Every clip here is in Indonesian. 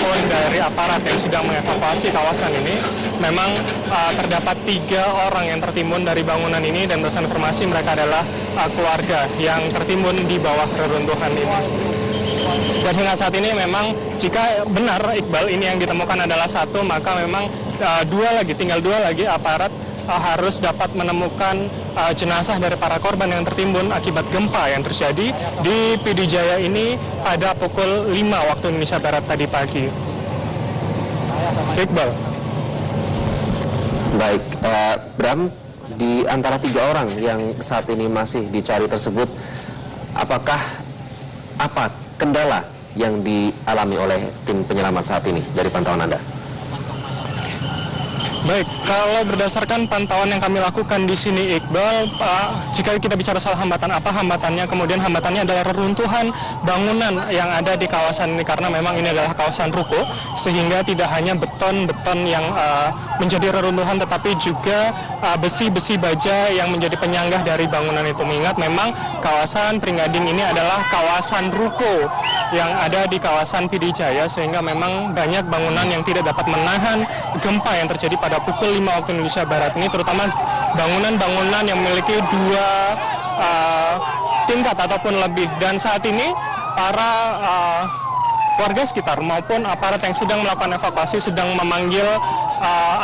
maupun dari aparat yang sedang mengevakuasi kawasan ini, memang terdapat 3 orang yang tertimbun dari bangunan ini, dan berdasarkan informasi mereka adalah keluarga yang tertimbun di bawah reruntuhan ini. Dan hingga saat ini memang jika benar Iqbal ini yang ditemukan adalah satu, maka memang tinggal dua lagi aparat harus dapat menemukan jenazah dari para korban yang tertimbun akibat gempa yang terjadi di PD Jaya ini pada pukul 5 waktu Indonesia Barat tadi pagi. Iqbal. Baik, Bram, di antara 3 orang yang saat ini masih dicari tersebut, apa kendala yang dialami oleh tim penyelamat saat ini dari pantauan Anda? Baik, kalau berdasarkan pantauan yang kami lakukan di sini, Iqbal, jika kita bicara soal hambatan, apa hambatannya? Kemudian hambatannya adalah reruntuhan bangunan yang ada di kawasan ini, karena memang ini adalah kawasan ruko, sehingga tidak hanya beton-beton yang menjadi reruntuhan, tetapi juga besi-besi baja yang menjadi penyanggah dari bangunan itu. Mengingat memang kawasan Pringgading ini adalah kawasan ruko yang ada di kawasan PD Jaya, sehingga memang banyak bangunan yang tidak dapat menahan gempa yang terjadi pada pukul 5 waktu Indonesia Barat ini, terutama bangunan-bangunan yang memiliki 2 tingkat ataupun lebih. Dan saat ini para warga sekitar maupun aparat yang sedang melakukan evakuasi sedang memanggil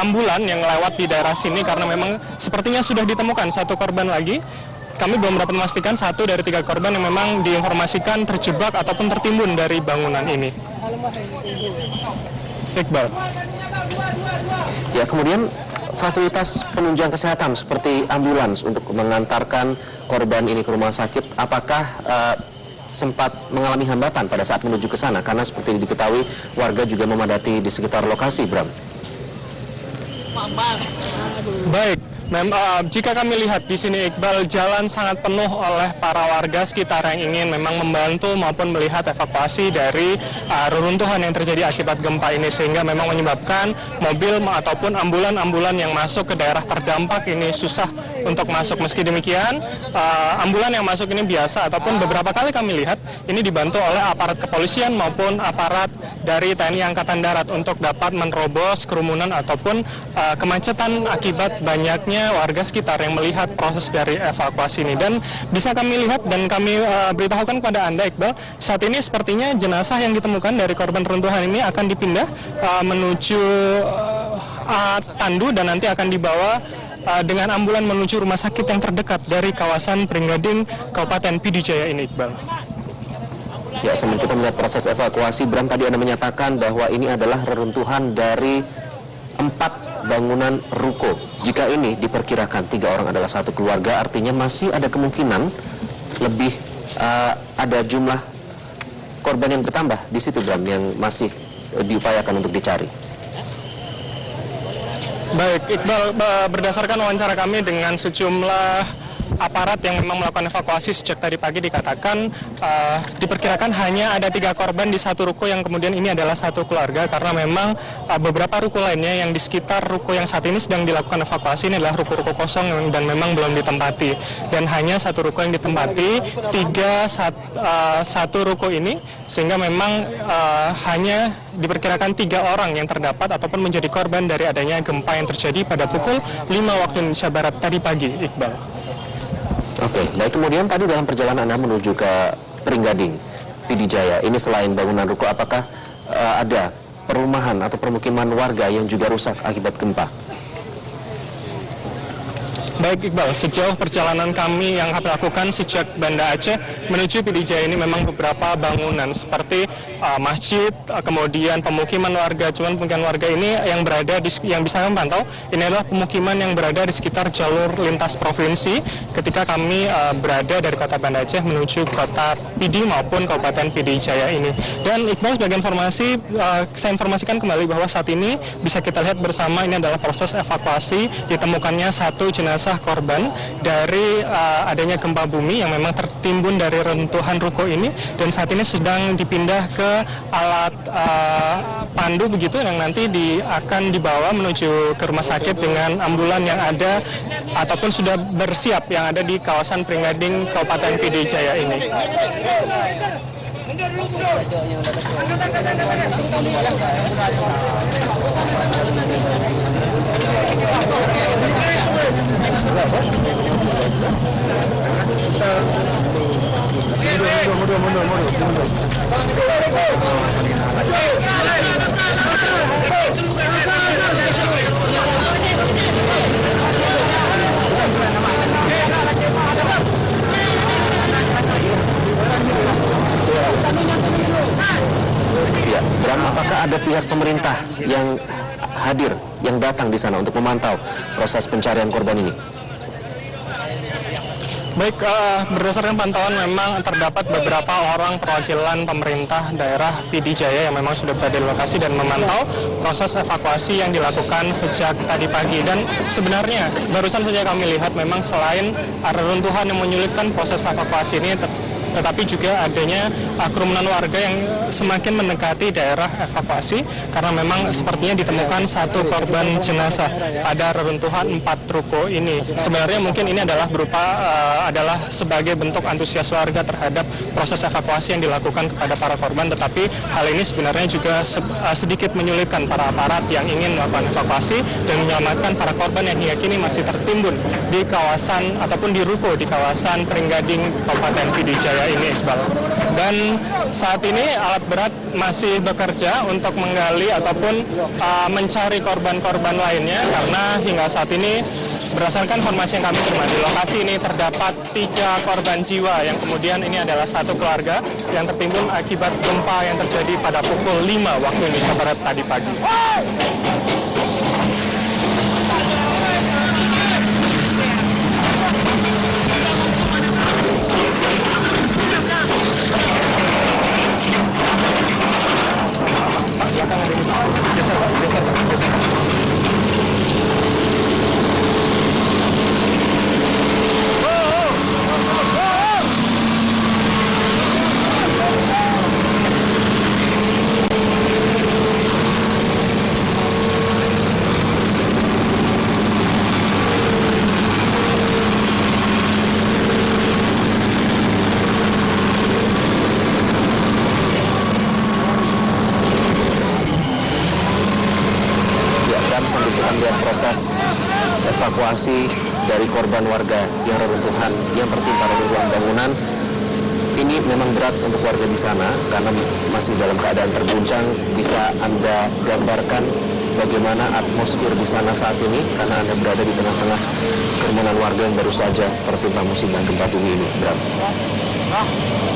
ambulan yang lewat di daerah sini, karena memang sepertinya sudah ditemukan 1 korban lagi. Kami belum dapat memastikan 1 dari 3 korban yang memang diinformasikan terjebak ataupun tertimbun dari bangunan ini. Iqbal. Ya, kemudian fasilitas penunjang kesehatan seperti ambulans untuk mengantarkan korban ini ke rumah sakit, apakah sempat mengalami hambatan pada saat menuju ke sana? Karena seperti diketahui warga juga memadati di sekitar lokasi, Bram. Baik, jika kami lihat di sini, Iqbal, jalan sangat penuh oleh para warga sekitar yang ingin memang membantu maupun melihat evakuasi dari reruntuhan yang terjadi akibat gempa ini, sehingga memang menyebabkan mobil ataupun ambulan-ambulan yang masuk ke daerah terdampak ini susah untuk masuk. Meski demikian, ambulan yang masuk ini biasa ataupun beberapa kali kami lihat ini dibantu oleh aparat kepolisian maupun aparat dari TNI Angkatan Darat untuk dapat menerobos kerumunan ataupun kemacetan akibat banyaknya warga sekitar yang melihat proses dari evakuasi ini. Dan bisa kami lihat dan kami beritahukan kepada Anda, Iqbal, saat ini sepertinya jenazah yang ditemukan dari korban runtuhan ini akan dipindah menuju tandu dan nanti akan dibawa dengan ambulan menuju rumah sakit yang terdekat dari kawasan Pringgading, Kabupaten PD Jaya ini, Iqbal. Ya, sambil kita melihat proses evakuasi, Bram, tadi Anda menyatakan bahwa ini adalah reruntuhan dari 4 bangunan ruko. Jika ini diperkirakan 3 orang adalah 1 keluarga, artinya masih ada kemungkinan lebih ada jumlah korban yang bertambah di situ, Bram, yang masih diupayakan untuk dicari. Baik, Iqbal, berdasarkan wawancara kami dengan sejumlah aparat yang memang melakukan evakuasi sejak tadi pagi, dikatakan diperkirakan hanya ada 3 korban di 1 ruko, yang kemudian ini adalah 1 keluarga, karena memang beberapa ruko lainnya yang di sekitar ruko yang saat ini sedang dilakukan evakuasi ini adalah ruko-ruko kosong dan memang belum ditempati, dan hanya 1 ruko yang ditempati, 1 ruko ini, sehingga memang hanya diperkirakan 3 orang yang terdapat ataupun menjadi korban dari adanya gempa yang terjadi pada pukul 5 waktu Indonesia Barat tadi pagi, Iqbal. Oke, baik, kemudian tadi dalam perjalanan Anda menuju ke Pringgading, PD Jaya, ini selain bangunan ruko, apakah ada perumahan atau permukiman warga yang juga rusak akibat gempa? Baik, Iqbal, sejauh perjalanan kami yang kami lakukan sejak Banda Aceh menuju PD Jaya ini, memang beberapa bangunan seperti masjid, kemudian pemukiman warga. Cuman pemukiman warga ini yang berada yang bisa kami pantau, ini adalah pemukiman yang berada di sekitar jalur lintas provinsi ketika kami berada dari kota Banda Aceh menuju kota PD maupun Kabupaten PD Jaya ini. Dan Iqbal, sebagai informasi, saya informasikan kembali bahwa saat ini bisa kita lihat bersama, ini adalah proses evakuasi ditemukannya 1 jenazah korban dari adanya gempa bumi yang memang tertimbun dari runtuhan ruko ini, dan saat ini sedang dipindah ke alat pandu begitu, yang nanti akan dibawa menuju ke rumah sakit dengan ambulan yang ada ataupun sudah bersiap yang ada di kawasan Pringgading, Kabupaten PD Jaya ini. Ya, Bram, apakah ada pihak pemerintah yang hadir, yang datang di sana untuk memantau proses pencarian korban ini? Baik, berdasarkan pantauan memang terdapat beberapa orang perwakilan pemerintah daerah PD Jaya yang memang sudah berada di lokasi dan memantau proses evakuasi yang dilakukan sejak tadi pagi. Dan sebenarnya barusan saja kami lihat memang selain reruntuhan yang menyulitkan proses evakuasi ini, tetapi juga adanya kerumunan warga yang semakin mendekati daerah evakuasi karena memang sepertinya ditemukan satu korban jenazah pada reruntuhan 4 ruko ini. Sebenarnya mungkin ini adalah adalah sebagai bentuk antusias warga terhadap proses evakuasi yang dilakukan kepada para korban, tetapi hal ini sebenarnya juga sedikit menyulitkan para aparat yang ingin melakukan evakuasi dan menyelamatkan para korban yang hingga kini masih tertimbun di kawasan ataupun di ruko di kawasan Pringgading Kabupaten PD Jaya ini, Iqbal. Dan saat ini alat berat masih bekerja untuk menggali ataupun mencari korban-korban lainnya karena hingga saat ini berdasarkan informasi yang kami terima di lokasi ini terdapat 3 korban jiwa yang kemudian ini adalah satu keluarga yang tertimbun akibat gempa yang terjadi pada pukul 5 waktu Indonesia Barat tadi pagi. Sambil kita melihat proses evakuasi dari korban warga yang reruntuhan, yang tertimpa reruntuhan bangunan. Ini memang berat untuk warga di sana karena masih dalam keadaan terguncang. Bisa Anda gambarkan bagaimana atmosfer di sana saat ini karena Anda berada di tengah-tengah kerumunan warga yang baru saja tertimpa musibah gempa bumi ini, Bram.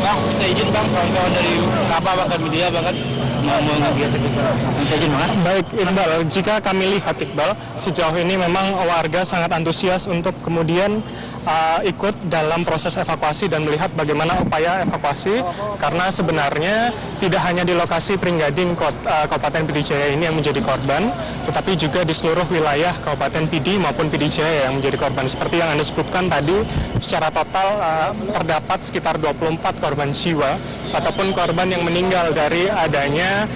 Bang, minta izin bang, kawan-kawan dari kapal bahkan media banget mau ngegiat kita. Minta izin banget. Baik, Iqbal, jika kami lihat, Iqbal, sejauh ini memang warga sangat antusias untuk kemudian ikut dalam proses evakuasi dan melihat bagaimana upaya evakuasi karena sebenarnya tidak hanya di lokasi Pringgading Kabupaten PD Jaya ini yang menjadi korban, tetapi juga di seluruh wilayah Kabupaten PD maupun PD Jaya yang menjadi korban. Seperti yang Anda sebutkan tadi, secara total terdapat sekitar 24 korban jiwa ataupun korban yang meninggal dari adanya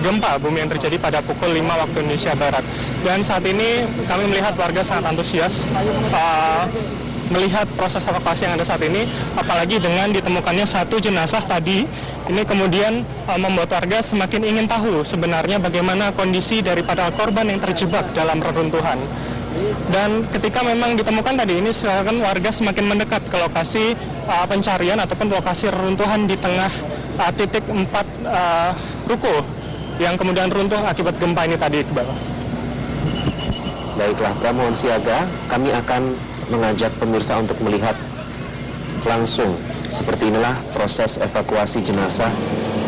gempa bumi yang terjadi pada pukul 5 waktu Indonesia Barat. Dan saat ini kami melihat warga sangat antusias melihat proses evakuasi yang ada saat ini, apalagi dengan ditemukannya satu jenazah tadi, ini kemudian membuat warga semakin ingin tahu sebenarnya bagaimana kondisi daripada korban yang terjebak dalam reruntuhan. Dan ketika memang ditemukan tadi ini, silakan warga semakin mendekat ke lokasi pencarian ataupun lokasi reruntuhan di tengah titik 4 ruko yang kemudian runtuh akibat gempa ini tadi, Iqbal. Baiklah, Pramohon siaga, kami akan mengajak pemirsa untuk melihat langsung seperti inilah proses evakuasi jenazah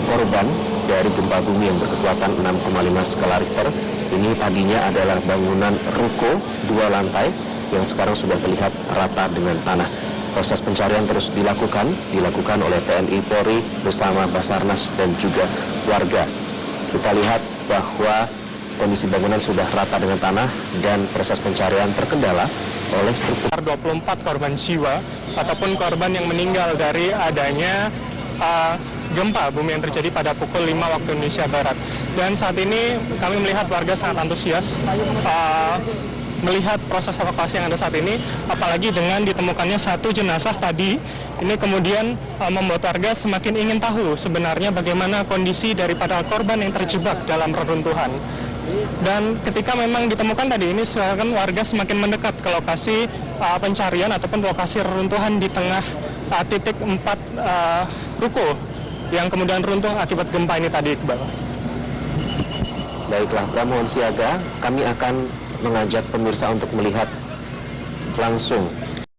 korban dari gempa bumi yang berkekuatan 6,5 skala Richter. Ini tadinya adalah bangunan ruko 2 lantai yang sekarang sudah terlihat rata dengan tanah. Proses pencarian terus dilakukan oleh TNI Polri bersama Basarnas dan juga warga. Kita lihat bahwa kondisi bangunan sudah rata dengan tanah dan proses pencarian terkendala oleh struktur 24 korban jiwa ataupun korban yang meninggal dari adanya gempa bumi yang terjadi pada pukul 5 waktu Indonesia Barat. Dan saat ini kami melihat warga sangat antusias melihat proses evakuasi yang ada saat ini, apalagi dengan ditemukannya satu jenazah tadi, ini kemudian membuat warga semakin ingin tahu sebenarnya bagaimana kondisi daripada korban yang terjebak dalam reruntuhan. Dan ketika memang ditemukan tadi ini, sekarang warga semakin mendekat ke lokasi pencarian ataupun lokasi reruntuhan di tengah titik 4 ruko yang kemudian runtuh akibat gempa ini tadi, Iqbal. Baiklah, Bram, mohon siaga. Kami akan mengajak pemirsa untuk melihat langsung